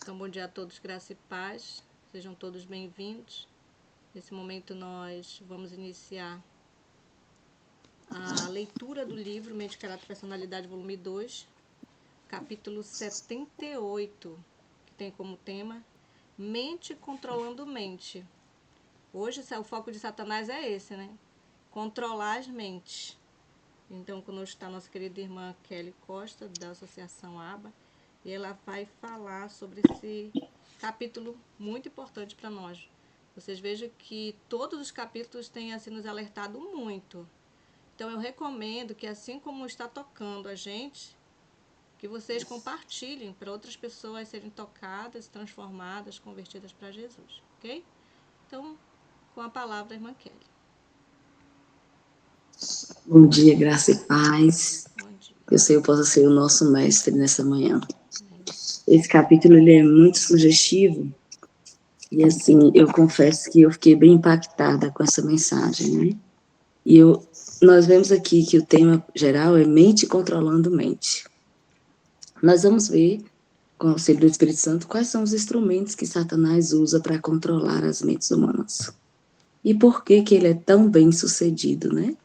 Então, bom dia a todos, graça e paz. Sejam todos bem-vindos. Nesse momento nós vamos iniciar a leitura do livro Mente, Caráter e Personalidade, volume 2, capítulo 78, que tem como tema Mente controlando mente. Hoje o foco de Satanás é esse, né? Controlar as mentes. Então, conosco está a nossa querida irmã Kelly Costa, da Associação ABA, e ela vai falar sobre esse capítulo muito importante para nós. Vocês vejam que todos os capítulos têm assim, nos alertado muito. Então, eu recomendo que, assim como está tocando a gente, que vocês compartilhem para outras pessoas serem tocadas, transformadas, convertidas para Jesus, ok? Então, com a palavra, a irmã Kelly. Bom dia, graça e paz. Bom dia. Que o Senhor possa ser o nosso mestre nessa manhã. Esse capítulo ele é muito sugestivo e, assim, eu confesso que eu fiquei bem impactada com essa mensagem, né? E nós vemos aqui que o tema geral é mente controlando mente. Nós vamos ver, com o auxílio do Espírito Santo, quais são os instrumentos que Satanás usa para controlar as mentes humanas. E por que ele é tão bem sucedido, né?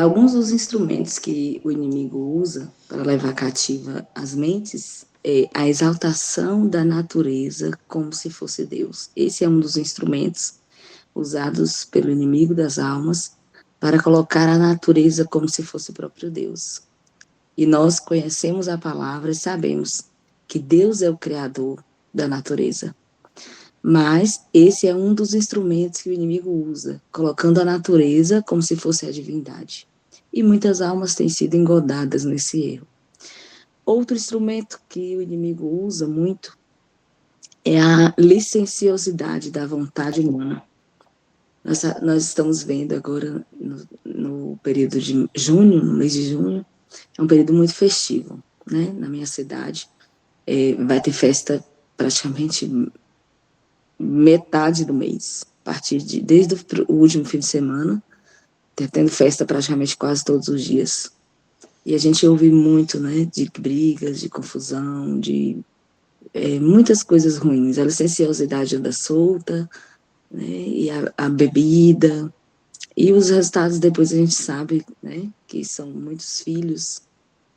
Alguns dos instrumentos que o inimigo usa para levar cativa as mentes é a exaltação da natureza como se fosse Deus. Esse é um dos instrumentos usados pelo inimigo das almas para colocar a natureza como se fosse o próprio Deus. E nós conhecemos a palavra e sabemos que Deus é o criador da natureza. Mas esse é um dos instrumentos que o inimigo usa, colocando a natureza como se fosse a divindade. E muitas almas têm sido engodadas nesse erro. Outro instrumento que o inimigo usa muito é a licenciosidade da vontade humana. Nós estamos vendo agora, no período de junho, no mês de junho, é um período muito festivo, né? Na minha cidade, vai ter festa praticamente metade do mês, desde o último fim de semana, tendo festa praticamente quase todos os dias. E a gente ouve muito, né, de brigas, de confusão, de muitas coisas ruins. A licenciosidade anda solta, né, e a bebida, e os resultados depois a gente sabe, né, que são muitos filhos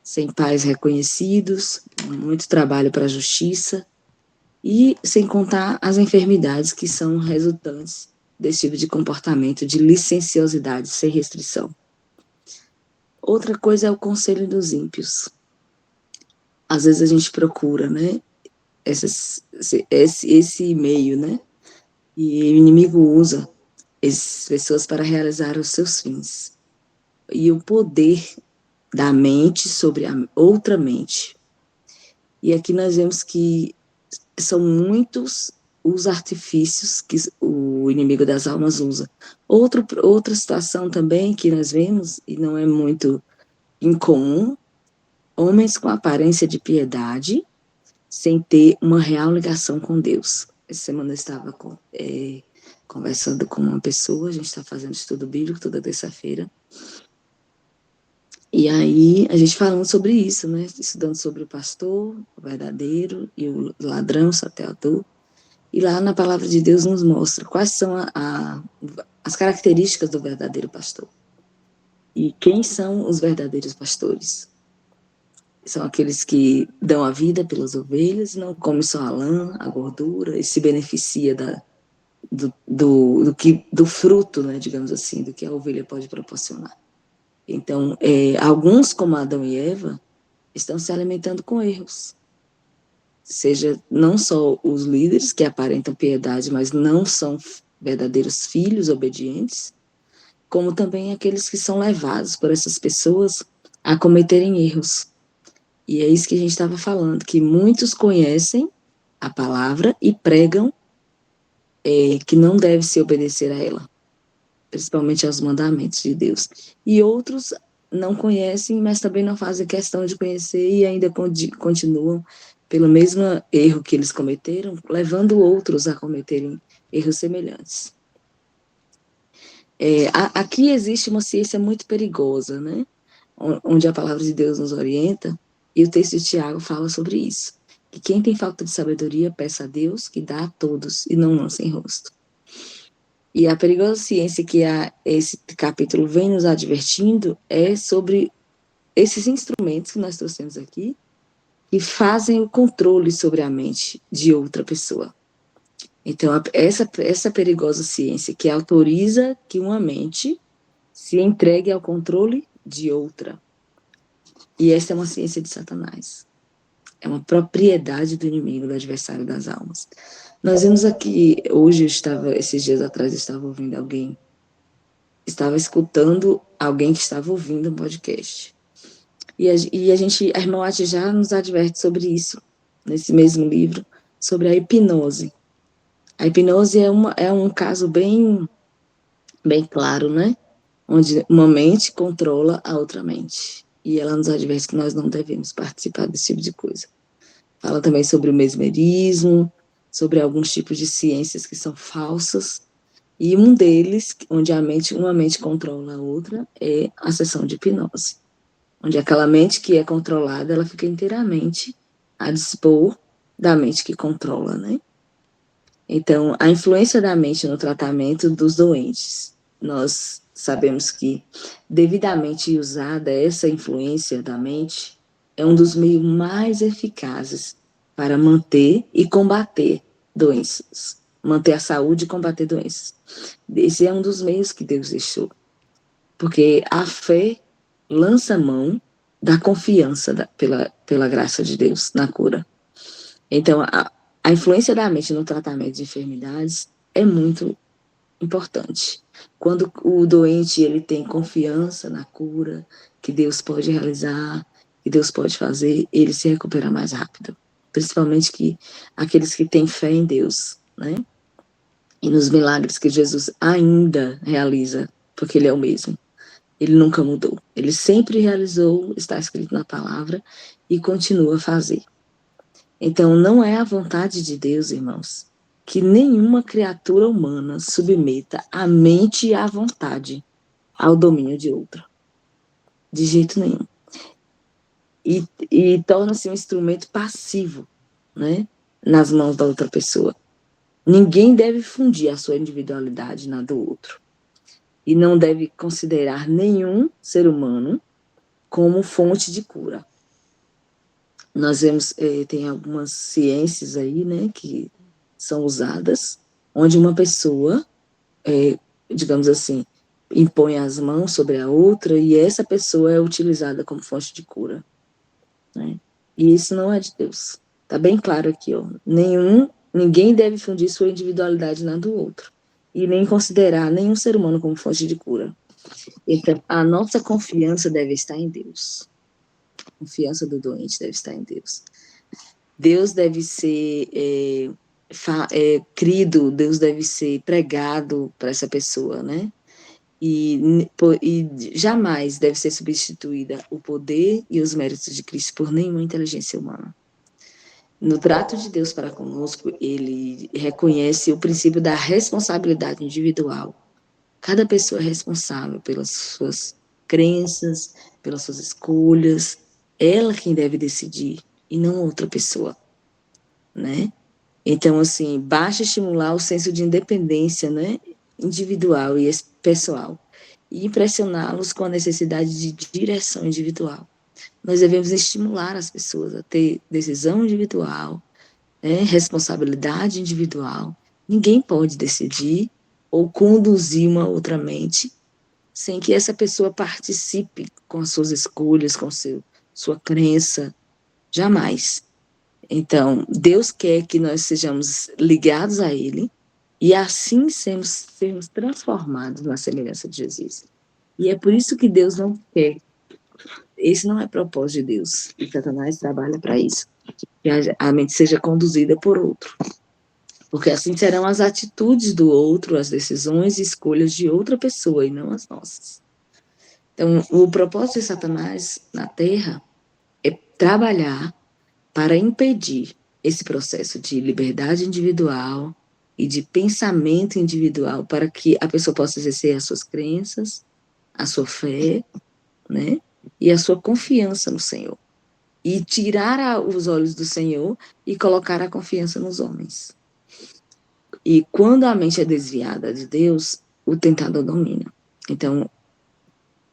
sem pais reconhecidos, muito trabalho para a justiça, e sem contar as enfermidades que são resultantes desse tipo de comportamento de licenciosidade sem restrição. Outra coisa é o conselho dos ímpios. Às vezes a gente procura, né, esse meio, né, e o inimigo usa essas pessoas para realizar os seus fins. E o poder da mente sobre a outra mente. E aqui nós vemos que são muitos os artifícios que o inimigo das almas usa. Outra situação também que nós vemos, e não é muito incomum, homens com aparência de piedade, sem ter uma real ligação com Deus. Essa semana eu estava conversando com uma pessoa, a gente está fazendo estudo bíblico toda terça-feira, e aí a gente falando sobre isso, né? Estudando sobre o pastor, o verdadeiro, e o ladrão, o salteador. E lá na palavra de Deus nos mostra quais são as características do verdadeiro pastor. E quem são os verdadeiros pastores? São aqueles que dão a vida pelas ovelhas, não comem só a lã, a gordura, e se beneficia do fruto, né, digamos assim, do que a ovelha pode proporcionar. Então, alguns, como Adão e Eva, estão se alimentando com erros. Seja não só os líderes que aparentam piedade, mas não são verdadeiros filhos obedientes, como também aqueles que são levados por essas pessoas a cometerem erros. E é isso que a gente estava falando, que muitos conhecem a palavra e pregam que não deve se obedecer a ela, principalmente aos mandamentos de Deus. E outros não conhecem, mas também não fazem questão de conhecer e ainda continuam pelo mesmo erro que eles cometeram, levando outros a cometerem erros semelhantes. Aqui existe uma ciência muito perigosa, né? Onde a palavra de Deus nos orienta, e o texto de Tiago fala sobre isso. que quem tem falta de sabedoria, peça a Deus, que dá a todos, e não lança em rosto. E a perigosa ciência que esse capítulo vem nos advertindo é sobre esses instrumentos que nós trouxemos aqui, que fazem o controle sobre a mente de outra pessoa. Então, essa perigosa ciência que autoriza que uma mente se entregue ao controle de outra. E essa é uma ciência de Satanás. É uma propriedade do inimigo, do adversário das almas. Nós vimos aqui, hoje esses dias atrás, eu estava ouvindo alguém, estava escutando alguém que estava ouvindo um podcast. E a irmã Ati já nos adverte sobre isso, nesse mesmo livro, sobre a hipnose. A hipnose é um caso bem claro, né? Onde uma mente controla a outra mente. E ela nos adverte que nós não devemos participar desse tipo de coisa. Fala também sobre o mesmerismo, sobre alguns tipos de ciências que são falsas. E um deles, onde uma mente controla a outra, é a sessão de hipnose. Onde aquela mente que é controlada, ela fica inteiramente a dispor da mente que controla, né? Então, a influência da mente no tratamento dos doentes. Nós sabemos que, devidamente usada, essa influência da mente é um dos meios mais eficazes para manter e combater doenças. Manter a saúde e combater doenças. Esse é um dos meios que Deus deixou. Porque a fé lança mão da confiança pela graça de Deus na cura. Então, a influência da mente no tratamento de enfermidades é muito importante. Quando o doente ele tem confiança na cura, que Deus pode realizar, que Deus pode fazer, ele se recupera mais rápido. Principalmente aqueles que têm fé em Deus, né? E nos milagres que Jesus ainda realiza, porque ele é o mesmo. Ele nunca mudou. Ele sempre realizou, está escrito na palavra, e continua a fazer. Então, não é a vontade de Deus, irmãos, que nenhuma criatura humana submeta a mente e a vontade ao domínio de outra. De jeito nenhum. E torna-se um instrumento passivo, né, nas mãos da outra pessoa. Ninguém deve fundir a sua individualidade na do outro. E não deve considerar nenhum ser humano como fonte de cura. Nós vemos, tem algumas ciências aí, né, que são usadas, onde uma pessoa, digamos assim, impõe as mãos sobre a outra e essa pessoa é utilizada como fonte de cura, né? E isso não é de Deus. Está bem claro aqui, ó. Ninguém deve fundir sua individualidade na do outro e nem considerar nenhum ser humano como fonte de cura. Então, a nossa confiança deve estar em Deus. A confiança do doente deve estar em Deus. Deus deve ser crido, Deus deve ser pregado para essa pessoa, né? E jamais deve ser substituída o poder e os méritos de Cristo por nenhuma inteligência humana. No trato de Deus para conosco, ele reconhece o princípio da responsabilidade individual. Cada pessoa é responsável pelas suas crenças, pelas suas escolhas. Ela quem deve decidir e não outra pessoa, né? Então, assim, basta estimular o senso de independência, né, individual e pessoal e impressioná-los com a necessidade de direção individual. Nós devemos estimular as pessoas a ter decisão individual, né, responsabilidade individual. Ninguém pode decidir ou conduzir uma outra mente sem que essa pessoa participe com as suas escolhas, com sua crença. Jamais. Então, Deus quer que nós sejamos ligados a Ele e assim sermos transformados na semelhança de Jesus. E é por isso que Deus não quer. Esse não é propósito de Deus. E Satanás trabalha para isso. Que a mente seja conduzida por outro. Porque assim serão as atitudes do outro, as decisões e escolhas de outra pessoa e não as nossas. Então, o propósito de Satanás na Terra é trabalhar para impedir esse processo de liberdade individual e de pensamento individual para que a pessoa possa exercer as suas crenças, a sua fé, né? E a sua confiança no Senhor. e tirar os olhos do Senhor e colocar a confiança nos homens. E quando a mente é desviada de Deus, o tentador domina. Então,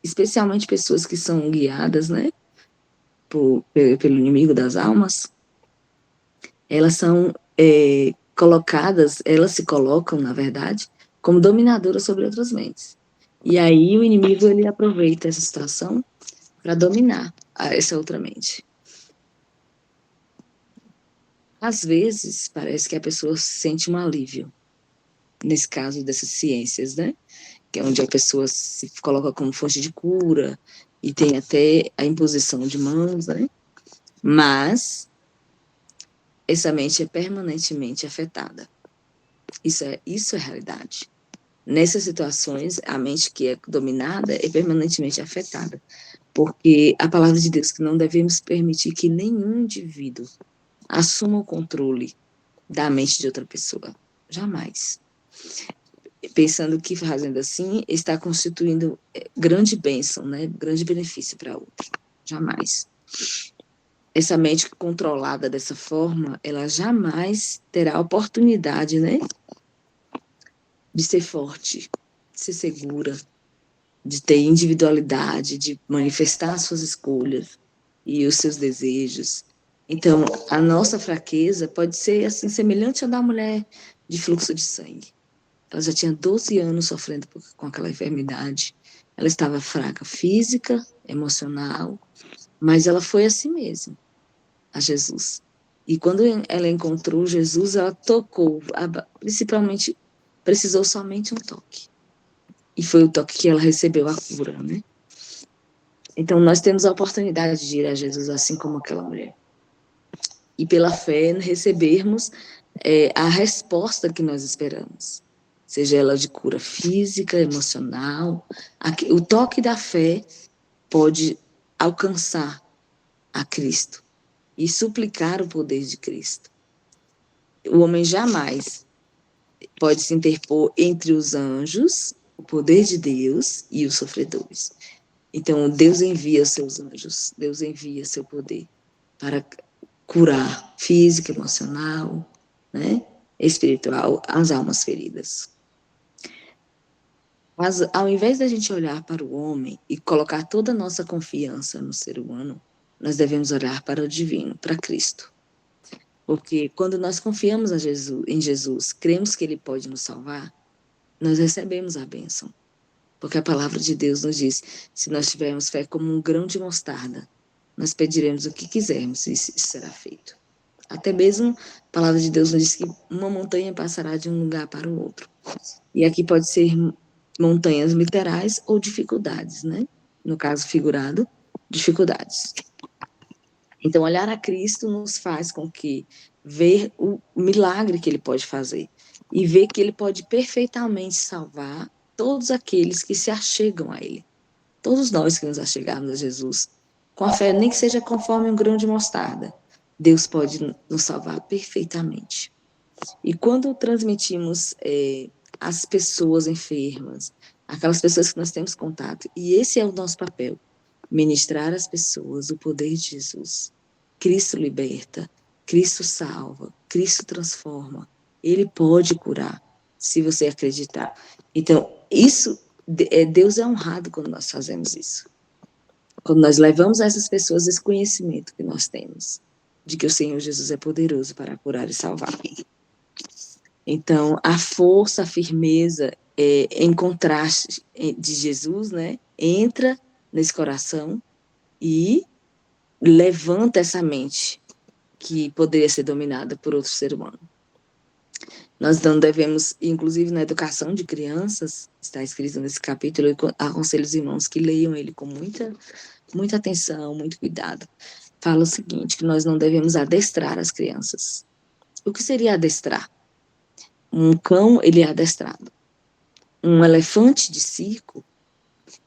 especialmente pessoas que são guiadas, né, pelo inimigo das almas, elas são colocadas, elas se colocam, na verdade, como dominadoras sobre outras mentes. E aí o inimigo, ele aproveita essa situação para dominar essa outra mente. Às vezes, parece que a pessoa sente um alívio, nesse caso dessas ciências, né? Que é onde a pessoa se coloca como fonte de cura e tem até a imposição de mãos, né? Mas essa mente é permanentemente afetada. Isso é realidade. Nessas situações, a mente que é dominada é permanentemente afetada, porque a palavra de Deus que não devemos permitir que nenhum indivíduo assuma o controle da mente de outra pessoa. Jamais. Pensando que fazendo assim está constituindo grande bênção, né? Grande benefício para outro. Jamais. Essa mente controlada dessa forma, ela jamais terá oportunidade, né, de ser forte, de ser segura, de ter individualidade, de manifestar suas escolhas e os seus desejos. Então, a nossa fraqueza pode ser assim semelhante à da mulher de fluxo de sangue. Ela já tinha 12 anos sofrendo com aquela enfermidade. Ela estava fraca física, emocional, mas ela foi assim mesmo a Jesus. E quando ela encontrou Jesus, ela tocou, principalmente, precisou somente um toque. E foi o toque que ela recebeu a cura, né? Então, nós temos a oportunidade de ir a Jesus assim como aquela mulher. E pela fé, recebermos a resposta que nós esperamos. Seja ela de cura física, emocional. O toque da fé pode alcançar a Cristo e suplicar o poder de Cristo. O homem jamais pode se interpor entre os anjos, o poder de Deus e os sofredores. Então, Deus envia seus anjos, Deus envia seu poder para curar física, emocional, né, espiritual, as almas feridas. Mas, ao invés da gente olhar para o homem e colocar toda a nossa confiança no ser humano, nós devemos olhar para o divino, para Cristo. Porque quando nós confiamos em Jesus, cremos que Ele pode nos salvar, nós recebemos a bênção. Porque a palavra de Deus nos diz, se nós tivermos fé como um grão de mostarda, nós pediremos o que quisermos e isso será feito. Até mesmo a palavra de Deus nos diz que uma montanha passará de um lugar para o outro. E aqui pode ser montanhas literais ou dificuldades, né? No caso figurado, dificuldades. Então, olhar a Cristo nos faz com que ver o milagre que Ele pode fazer e ver que Ele pode perfeitamente salvar todos aqueles que se achegam a Ele. Todos nós que nos achegarmos a Jesus, com a fé, nem que seja conforme um grão de mostarda, Deus pode nos salvar perfeitamente. E quando transmitimos as pessoas enfermas, aquelas pessoas que nós temos contato, e esse é o nosso papel, ministrar às pessoas o poder de Jesus. Cristo liberta, Cristo salva, Cristo transforma. Ele pode curar, se você acreditar. Então, Deus é honrado quando nós fazemos isso. Quando nós levamos a essas pessoas esse conhecimento que nós temos, de que o Senhor Jesus é poderoso para curar e salvar. Então, a força, a firmeza, em contraste de Jesus, né, entra nesse coração e levanta essa mente que poderia ser dominada por outro ser humano. Nós não devemos, inclusive na educação de crianças, está escrito nesse capítulo, eu aconselho os irmãos que leiam ele com muita atenção, muito cuidado. Fala o seguinte, que nós não devemos adestrar as crianças. O que seria adestrar? Um cão, ele é adestrado. Um elefante de circo,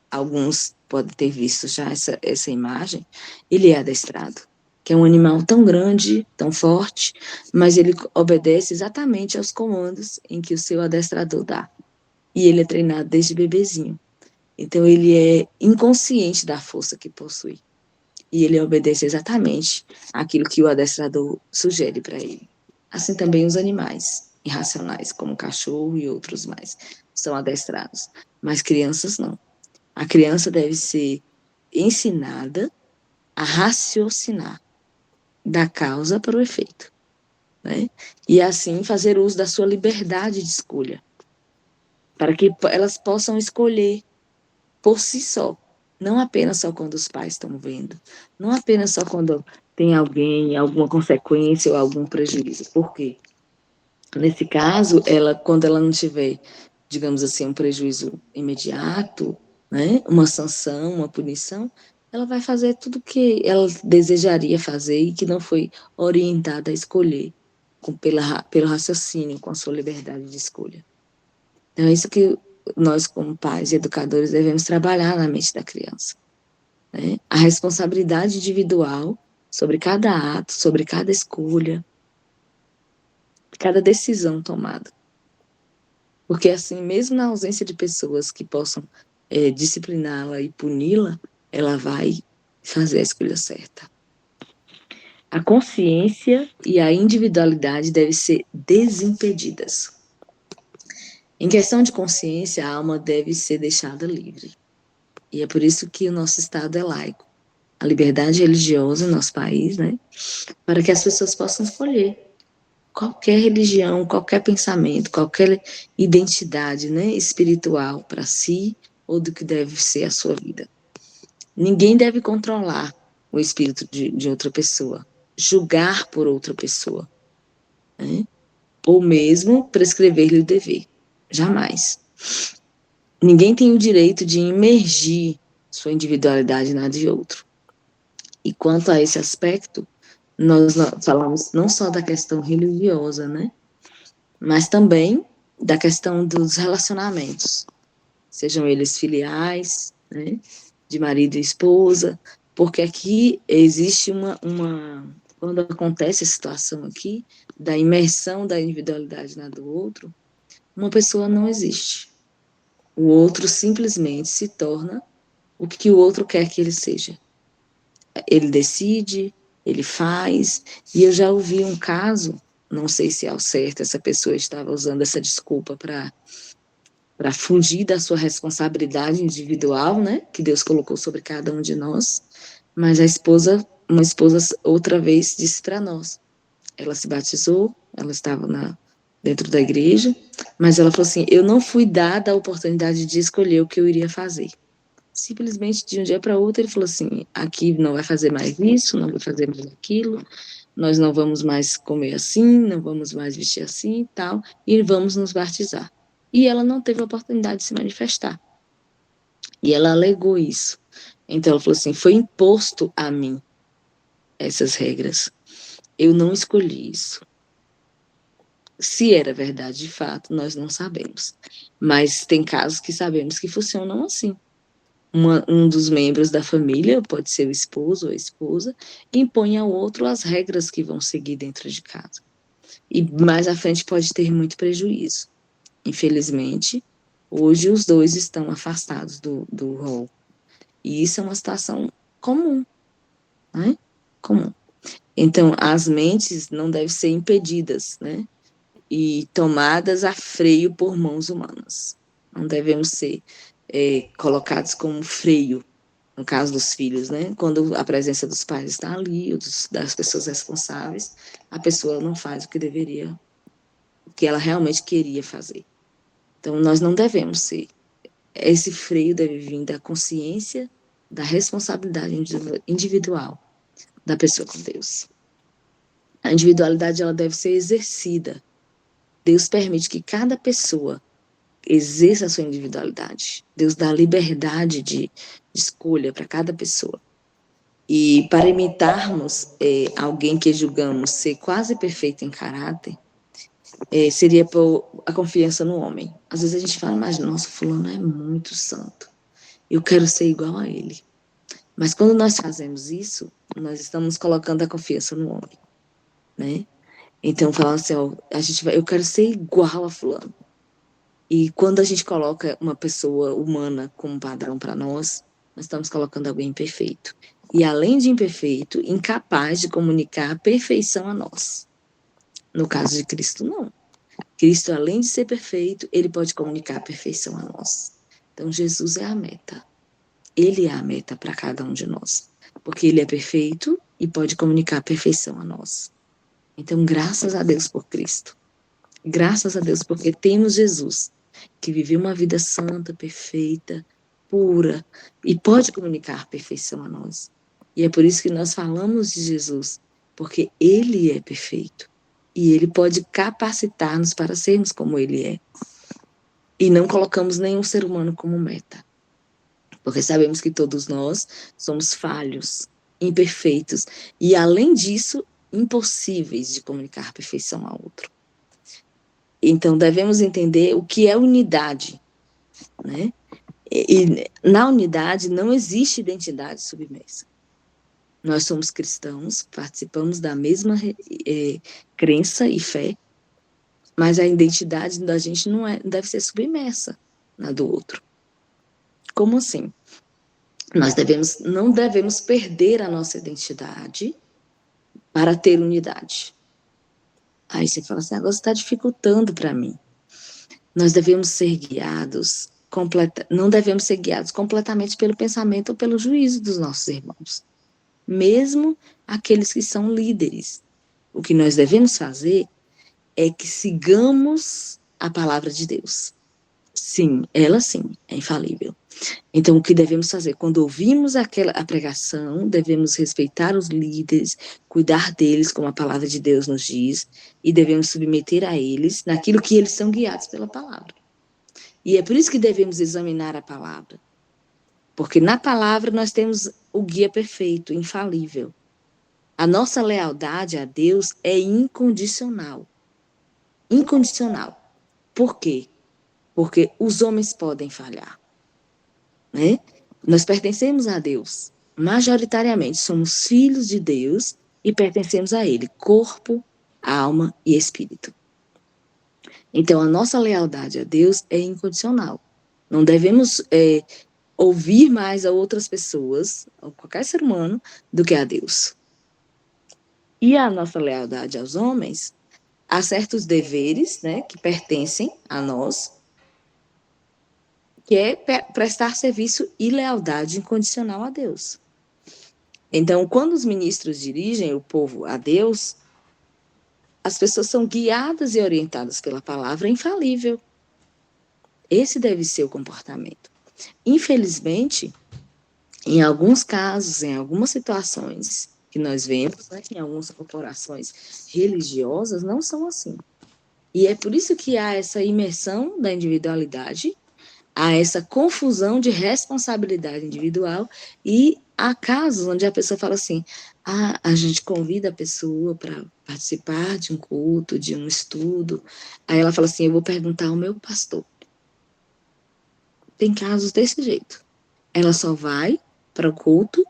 alguns podem ter visto já essa imagem, ele é adestrado, que é um animal tão grande, tão forte, mas ele obedece exatamente aos comandos em que o seu adestrador dá. E ele é treinado desde bebezinho. Então, ele é inconsciente da força que possui. e ele obedece exatamente aquilo que o adestrador sugere para ele. Assim também os animais irracionais, como o cachorro e outros mais, são adestrados, mas crianças não. A criança deve ser ensinada a raciocinar da causa para o efeito, né? E assim fazer uso da sua liberdade de escolha, para que elas possam escolher por si só, não apenas só quando os pais estão vendo, não apenas só quando tem alguém, alguma consequência ou algum prejuízo. Por quê? Nesse caso, quando ela não tiver, digamos assim, um prejuízo imediato, né, uma sanção, uma punição, ela vai fazer tudo o que ela desejaria fazer e que não foi orientada a escolher pelo raciocínio, com a sua liberdade de escolha. Então, é isso que nós, como pais e educadores, devemos trabalhar na mente da criança, né? A responsabilidade individual sobre cada ato, sobre cada escolha, cada decisão tomada. Porque, assim, mesmo na ausência de pessoas que possam discipliná-la e puni-la, ela vai fazer a escolha certa. A consciência e a individualidade devem ser desimpedidas. Em questão de consciência, a alma deve ser deixada livre. E é por isso que o nosso Estado é laico. A liberdade religiosa no nosso país, né? Para que as pessoas possam escolher qualquer religião, qualquer pensamento, qualquer identidade, né, espiritual para si ou do que deve ser a sua vida. Ninguém deve controlar o espírito de outra pessoa, julgar por outra pessoa, né? Ou mesmo prescrever-lhe o dever. Jamais. Ninguém tem o direito de imergir sua individualidade na de outro. E quanto a esse aspecto, nós falamos não só da questão religiosa, né? Mas também da questão dos relacionamentos, sejam eles filiais, né? De marido e esposa, porque aqui existe quando acontece a situação aqui, da imersão da individualidade na do outro, uma pessoa não existe. O outro simplesmente se torna o que o outro quer que ele seja. Ele decide, ele faz, e eu já ouvi um caso, não sei se ao certo essa pessoa estava usando essa desculpa para fugir da sua responsabilidade individual, né, que Deus colocou sobre cada um de nós, mas uma esposa outra vez disse para nós, ela se batizou, ela estava dentro da igreja, mas ela falou assim, eu não fui dada a oportunidade de escolher o que eu iria fazer. Simplesmente de um dia para outro ele falou assim, aqui não vai fazer mais isso, não vai fazer mais aquilo, nós não vamos mais comer assim, não vamos mais vestir assim e tal, e vamos nos batizar. E ela não teve a oportunidade de se manifestar. E ela alegou isso. Então ela falou assim, foi imposto a mim essas regras. Eu não escolhi isso. Se era verdade de fato, nós não sabemos. Mas tem casos que sabemos que funcionam assim. Um dos membros da família, pode ser o esposo ou a esposa, impõe ao outro as regras que vão seguir dentro de casa. E mais à frente pode ter muito prejuízo. Infelizmente, hoje os dois estão afastados do rol. E isso é uma situação comum, né? Comum. Então, as mentes não devem ser impedidas, né? E tomadas a freio por mãos humanas. Não devemos ser colocados como freio, no caso dos filhos, né? Quando a presença dos pais está ali, ou das pessoas responsáveis, a pessoa não faz o que deveria, o que ela realmente queria fazer. Então, nós não devemos ser. Esse freio deve vir da consciência, da responsabilidade individual da pessoa com Deus. A individualidade ela deve ser exercida. Deus permite que cada pessoa exerça a sua individualidade. Deus dá liberdade de escolha para cada pessoa. E para imitarmos alguém que julgamos ser quase perfeito em caráter, seria por a confiança no homem. Às vezes a gente fala, mas nossa, fulano é muito santo. Eu quero ser igual a ele. Mas quando nós fazemos isso, nós estamos colocando a confiança no homem, né? Então, falando assim, ó, eu quero ser igual a fulano. E quando a gente coloca uma pessoa humana como padrão para nós estamos colocando alguém perfeito. e, além de imperfeito, incapaz de comunicar a perfeição a nós. No caso de Cristo, não. Cristo, além de ser perfeito, ele pode comunicar a perfeição a nós. Então, Jesus é a meta. Ele é a meta para cada um de nós, porque ele é perfeito e pode comunicar a perfeição a nós. Então, graças a Deus por Cristo. Graças a Deus porque temos Jesus, que viveu uma vida santa, perfeita, pura, e pode comunicar a perfeição a nós. E é por isso que nós falamos de Jesus, porque ele é perfeito. E ele pode capacitar-nos para sermos como ele é. E não colocamos nenhum ser humano como meta. Porque sabemos que todos nós somos falhos, imperfeitos. E, além disso, impossíveis de comunicar perfeição a outro. Então, devemos entender o que é unidade, né? E na unidade não existe identidade submersa. Nós somos cristãos, participamos da mesma crença e fé, mas a identidade da gente não deve ser submersa na do outro. Como assim? Nós não devemos perder a nossa identidade para ter unidade. Aí você fala assim, agora você está dificultando para mim. Nós devemos ser guiados, não devemos ser guiados completamente pelo pensamento ou pelo juízo dos nossos irmãos. Mesmo aqueles que são líderes. O que nós devemos fazer é que sigamos a palavra de Deus. Sim, ela sim, é infalível. Então, o que devemos fazer? Quando ouvimos a pregação, devemos respeitar os líderes, cuidar deles, como a palavra de Deus nos diz, e devemos submeter a eles naquilo que eles são guiados pela palavra. E é por isso que devemos examinar a palavra. Porque na palavra nós temos o guia perfeito, infalível. A nossa lealdade a Deus é incondicional. Incondicional. Por quê? Porque os homens podem falhar, né? Nós pertencemos a Deus. Majoritariamente somos filhos de Deus e pertencemos a Ele, corpo, alma e espírito. Então, a nossa lealdade a Deus é incondicional. Não devemos ouvir mais a outras pessoas, ou qualquer ser humano, do que a Deus. E a nossa lealdade aos homens, há certos deveres, né, que pertencem a nós, que é prestar serviço e lealdade incondicional a Deus. Então, quando os ministros dirigem o povo a Deus, as pessoas são guiadas e orientadas pela palavra infalível. Esse deve ser o comportamento. Infelizmente, em alguns casos, em algumas situações que nós vemos, né, que em algumas corporações religiosas não são assim. E é por isso que há essa imersão da individualidade, há essa confusão de responsabilidade individual e há casos onde a pessoa fala assim, a gente convida a pessoa para participar de um culto, de um estudo, aí ela fala assim, eu vou perguntar ao meu pastor. Tem casos desse jeito. Ela só vai para o culto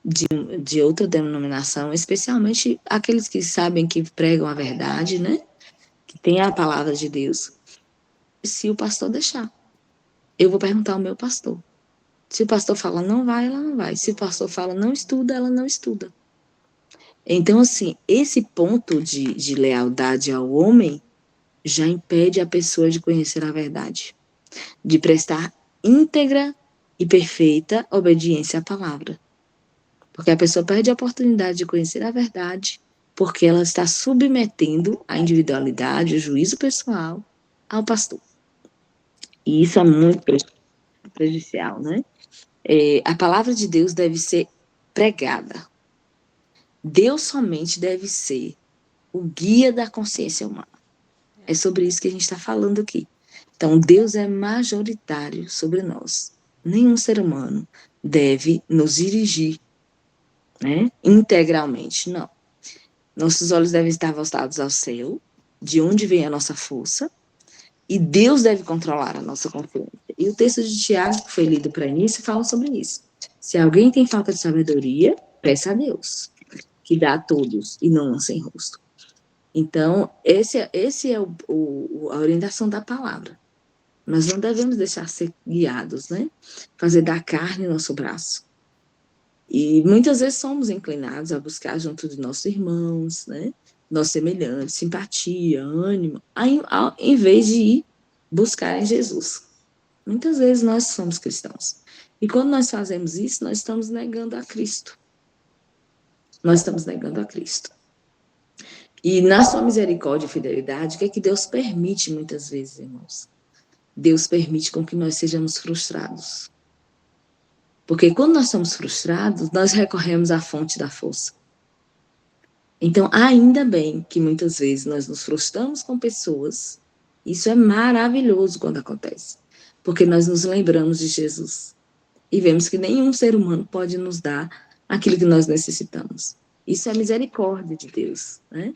de outra denominação, especialmente aqueles que sabem que pregam a verdade, né? Que tem a palavra de Deus. Se o pastor deixar, eu vou perguntar ao meu pastor. Se o pastor fala não vai, ela não vai. Se o pastor fala não estuda, ela não estuda. Então, assim, esse ponto de lealdade ao homem já impede a pessoa de conhecer a verdade, de prestar íntegra e perfeita obediência à palavra. Porque a pessoa perde a oportunidade de conhecer a verdade porque ela está submetendo a individualidade, o juízo pessoal ao pastor. E isso é muito prejudicial, né? A palavra de Deus deve ser pregada. Deus somente deve ser o guia da consciência humana. É sobre isso que a gente está falando aqui. Então, Deus é majoritário sobre nós. Nenhum ser humano deve nos dirigir, né, integralmente, não. Nossos olhos devem estar voltados ao céu, de onde vem a nossa força, e Deus deve controlar a nossa consciência. E o texto de Tiago, que foi lido para início, fala sobre isso. Se alguém tem falta de sabedoria, peça a Deus, que dá a todos e não lança em rosto. Então, esse é a orientação da palavra. Nós não devemos deixar ser guiados, né? Fazer da carne nosso braço. E muitas vezes somos inclinados a buscar junto de nossos irmãos, né? Nossos semelhantes, simpatia, ânimo, em vez de ir buscar em Jesus. Muitas vezes nós somos cristãos. E quando nós fazemos isso, nós estamos negando a Cristo. Nós estamos negando a Cristo. E na sua misericórdia e fidelidade, o que é que Deus permite muitas vezes, irmãos? Deus permite com que nós sejamos frustrados. Porque quando nós somos frustrados, nós recorremos à fonte da força. Então, ainda bem que muitas vezes nós nos frustramos com pessoas. Isso é maravilhoso quando acontece. Porque nós nos lembramos de Jesus. E vemos que nenhum ser humano pode nos dar aquilo que nós necessitamos. Isso é misericórdia de Deus, né?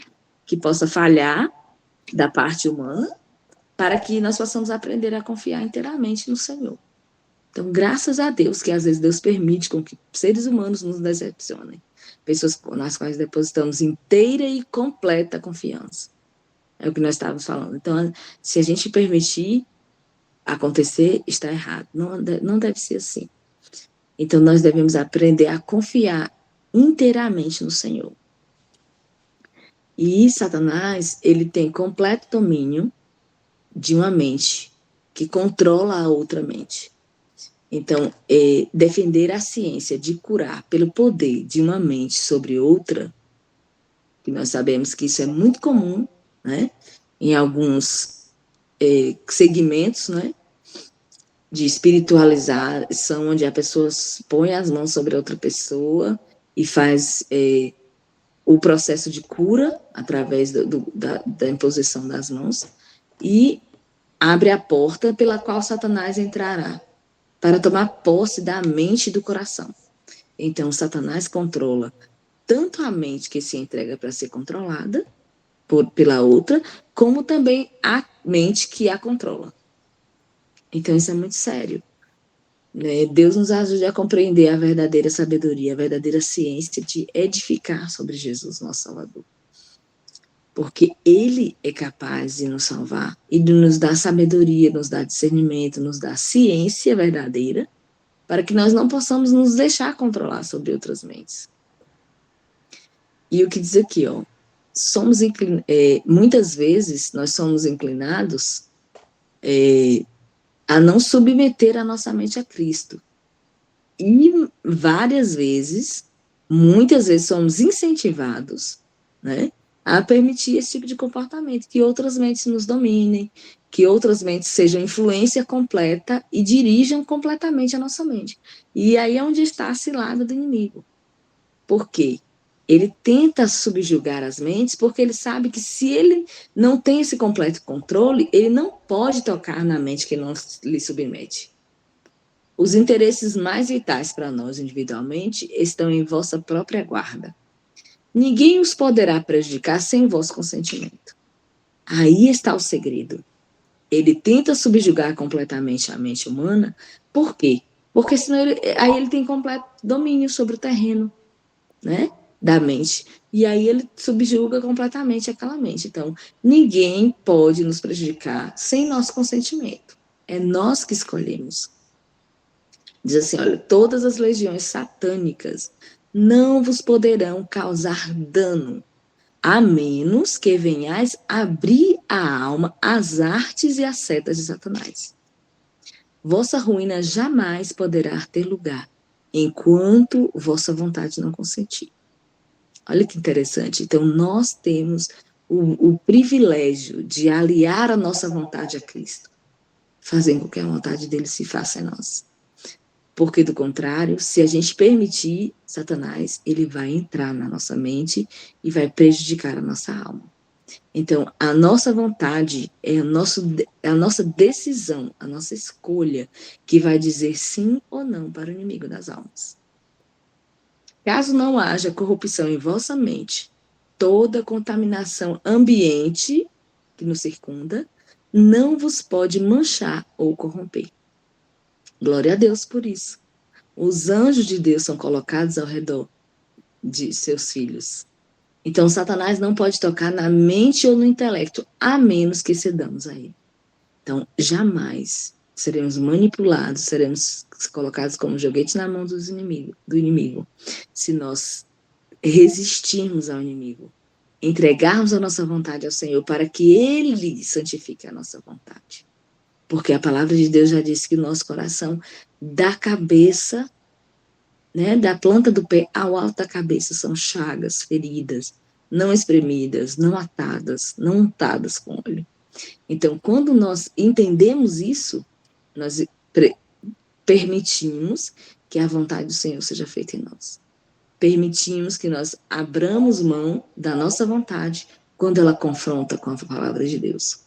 Que possa falhar da parte humana para que nós possamos aprender a confiar inteiramente no Senhor. Então, graças a Deus, que às vezes Deus permite com que seres humanos nos decepcionem. Pessoas nas quais depositamos inteira e completa confiança. É o que nós estávamos falando. Então, se a gente permitir acontecer, está errado. Não deve ser assim. Então, nós devemos aprender a confiar inteiramente no Senhor. E Satanás, ele tem completo domínio de uma mente que controla a outra mente. Então, defender a ciência de curar pelo poder de uma mente sobre outra, que nós sabemos que isso é muito comum, né? Em alguns segmentos, né? De espiritualização, onde a pessoa põe as mãos sobre outra pessoa e faz o processo de cura através da imposição das mãos e abre a porta pela qual Satanás entrará para tomar posse da mente e do coração. Então, Satanás controla tanto a mente que se entrega para ser controlada pela outra, como também a mente que a controla. Então, isso é muito sério. Né? Deus nos ajude a compreender a verdadeira sabedoria, a verdadeira ciência de edificar sobre Jesus, nosso Salvador. Porque Ele é capaz de nos salvar e de nos dar sabedoria, nos dar discernimento, nos dar ciência verdadeira, para que nós não possamos nos deixar controlar sobre outras mentes. E o que diz aqui, ó, muitas vezes nós somos inclinados a não submeter a nossa mente a Cristo. E muitas vezes somos incentivados, né, a permitir esse tipo de comportamento, que outras mentes nos dominem, que outras mentes sejam influência completa e dirijam completamente a nossa mente. E aí é onde está a cilada do inimigo. Por quê? Ele tenta subjugar as mentes porque ele sabe que se ele não tem esse completo controle, ele não pode tocar na mente que não lhe submete. Os interesses mais vitais para nós individualmente estão em vossa própria guarda. Ninguém os poderá prejudicar sem vosso consentimento. Aí está o segredo. Ele tenta subjugar completamente a mente humana. Por quê? Porque senão aí ele tem completo domínio sobre o terreno, né, da mente. E aí ele subjuga completamente aquela mente. Então, ninguém pode nos prejudicar sem nosso consentimento. É nós que escolhemos. Diz assim, olha, todas as legiões satânicas não vos poderão causar dano, a menos que venhais abrir a alma às artes e às setas de Satanás. Vossa ruína jamais poderá ter lugar, enquanto vossa vontade não consentir. Olha que interessante. Então, nós temos o privilégio de aliar a nossa vontade a Cristo, fazendo com que a vontade dele se faça em nós. Porque, do contrário, se a gente permitir Satanás, ele vai entrar na nossa mente e vai prejudicar a nossa alma. Então, a nossa vontade é a nossa decisão, a nossa escolha, que vai dizer sim ou não para o inimigo das almas. Caso não haja corrupção em vossa mente, toda contaminação ambiente que nos circunda não vos pode manchar ou corromper. Glória a Deus por isso. Os anjos de Deus são colocados ao redor de seus filhos. Então, Satanás não pode tocar na mente ou no intelecto, a menos que cedamos a ele. Então, jamais seremos manipulados, seremos colocados como joguete na mão do inimigo. Se nós resistirmos ao inimigo, entregarmos a nossa vontade ao Senhor para que Ele santifique a nossa vontade. Porque a palavra de Deus já disse que o nosso coração, da cabeça, né, da planta do pé ao alto da cabeça, são chagas, feridas, não espremidas, não atadas, não untadas com óleo. Então, quando nós entendemos isso, nós permitimos que a vontade do Senhor seja feita em nós. Permitimos que nós abramos mão da nossa vontade quando ela confronta com a palavra de Deus.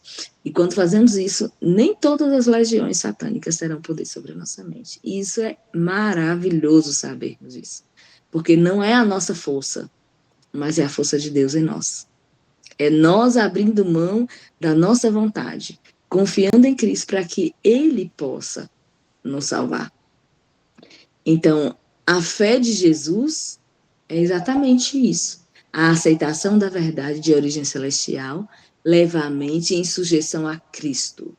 E quando fazemos isso, nem todas as legiões satânicas terão poder sobre a nossa mente. E isso é maravilhoso sabermos isso. Porque não é a nossa força, mas é a força de Deus em nós. É nós abrindo mão da nossa vontade, confiando em Cristo para que Ele possa nos salvar. Então, a fé de Jesus é exatamente isso. A aceitação da verdade de origem celestial leva a mente em sujeição a Cristo.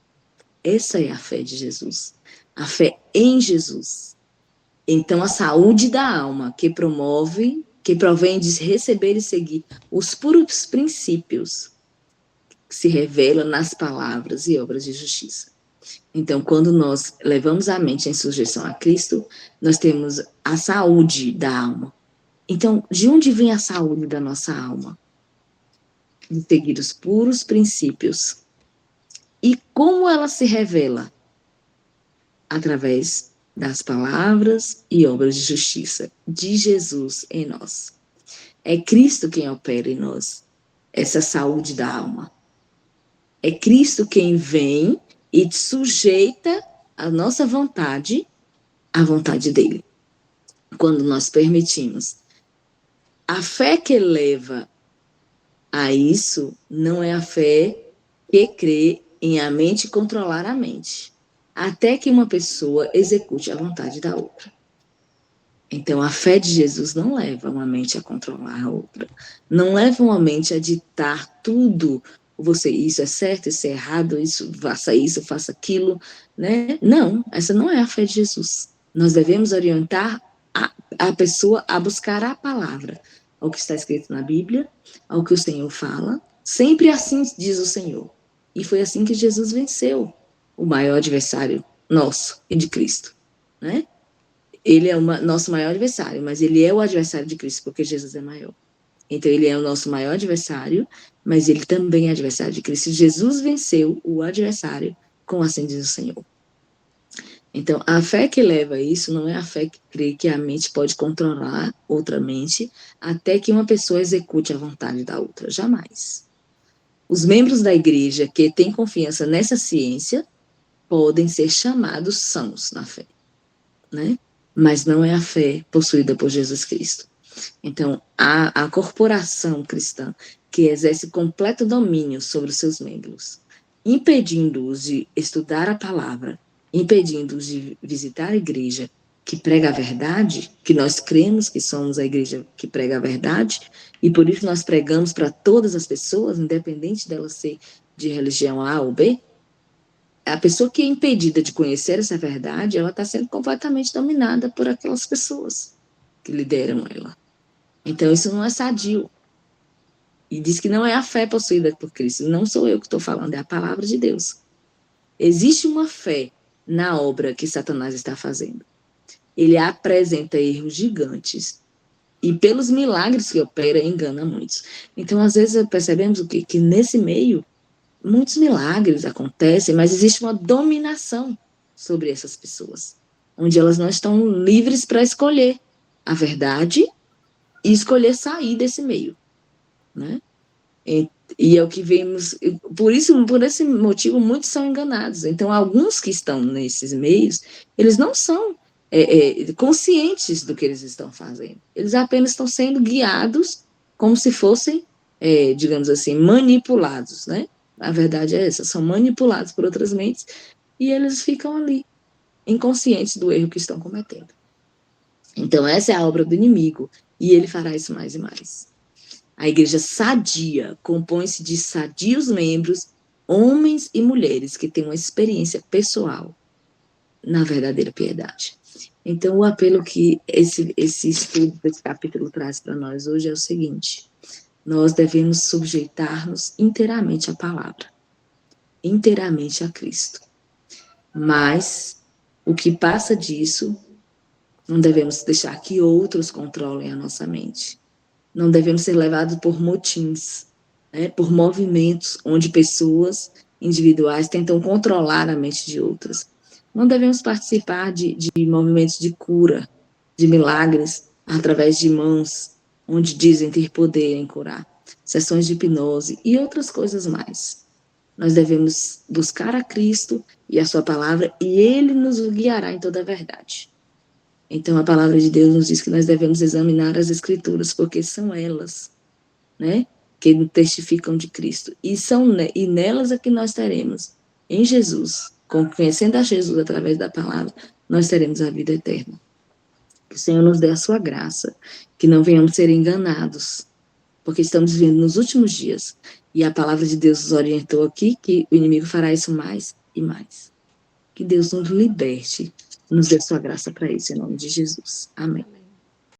Essa é a fé de Jesus. A fé em Jesus. Então, a saúde da alma que provém de receber e seguir os puros princípios que se revelam nas palavras e obras de justiça. Então, quando nós levamos a mente em sujeição a Cristo, nós temos a saúde da alma. Então, de onde vem a saúde da nossa alma? De seguir os puros princípios. E como ela se revela? Através das palavras e obras de justiça de Jesus em nós. É Cristo quem opera em nós essa saúde da alma. É Cristo quem vem e sujeita a nossa vontade à vontade dele. Quando nós permitimos. A fé que leva a isso não é a fé que crê em a mente controlar a mente, até que uma pessoa execute a vontade da outra. Então, a fé de Jesus não leva uma mente a controlar a outra, não leva uma mente a ditar tudo. Isso é certo, isso é errado, isso, faça aquilo, né? Não, essa não é a fé de Jesus. Nós devemos orientar a pessoa a buscar a palavra, ao que está escrito na Bíblia, ao que o Senhor fala. Sempre assim diz o Senhor. E foi assim que Jesus venceu o maior adversário nosso e de Cristo, né? Ele é o nosso maior adversário, mas ele é o adversário de Cristo, porque Jesus é maior. Então, ele é o nosso maior adversário, mas ele também é adversário de Cristo. Jesus venceu o adversário, como assim diz o Senhor. Então, a fé que leva a isso não é a fé que crê que a mente pode controlar outra mente até que uma pessoa execute a vontade da outra. Jamais. Os membros da igreja que têm confiança nessa ciência podem ser chamados sãos na fé, né? Mas não é a fé possuída por Jesus Cristo. Então, a corporação cristã que exerce completo domínio sobre os seus membros, impedindo-os de estudar a palavra, impedindo-os de visitar a igreja que prega a verdade, que nós cremos que somos a igreja que prega a verdade, e por isso nós pregamos para todas as pessoas, independente dela ser de religião A ou B, a pessoa que é impedida de conhecer essa verdade, ela está sendo completamente dominada por aquelas pessoas que lideram ela. Então, isso não é sadio. E diz que não é a fé possuída por Cristo. Não sou eu que estou falando, é a palavra de Deus. Existe uma fé na obra que Satanás está fazendo. Ele apresenta erros gigantes e pelos milagres que opera, engana muitos. Então, às vezes, percebemos o quê? Que nesse meio, muitos milagres acontecem, mas existe uma dominação sobre essas pessoas, onde elas não estão livres para escolher a verdade e escolher sair desse meio, né? E é o que vemos, por esse motivo, muitos são enganados. Então, alguns que estão nesses meios, eles não são conscientes do que eles estão fazendo. Eles apenas estão sendo guiados como se fossem, digamos assim, manipulados, né? A verdade é essa, são manipulados por outras mentes e eles ficam ali, inconscientes do erro que estão cometendo. Então, essa é a obra do inimigo, e ele fará isso mais e mais. A igreja sadia compõe-se de sadios membros, homens e mulheres que têm uma experiência pessoal na verdadeira piedade. Então, o apelo que esse estudo desse capítulo traz para nós hoje é o seguinte: nós devemos sujeitar-nos inteiramente à palavra, inteiramente a Cristo. Mas, o que passa disso, não devemos deixar que outros controlem a nossa mente. Não devemos ser levados por motins, né, por movimentos onde pessoas individuais tentam controlar a mente de outras. Não devemos participar de movimentos de cura, de milagres, através de mãos, onde dizem ter poder em curar, sessões de hipnose e outras coisas mais. Nós devemos buscar a Cristo e a sua palavra, e Ele nos guiará em toda a verdade. Então, a palavra de Deus nos diz que nós devemos examinar as Escrituras, porque são elas, né, que testificam de Cristo. E nelas é que nós teremos, em Jesus, conhecendo a Jesus através da palavra, nós teremos a vida eterna. Que o Senhor nos dê a sua graça, que não venhamos ser enganados, porque estamos vivendo nos últimos dias. E a palavra de Deus nos orientou aqui que o inimigo fará isso mais e mais. Que Deus nos liberte, nos dê sua graça para isso, em nome de Jesus. Amém.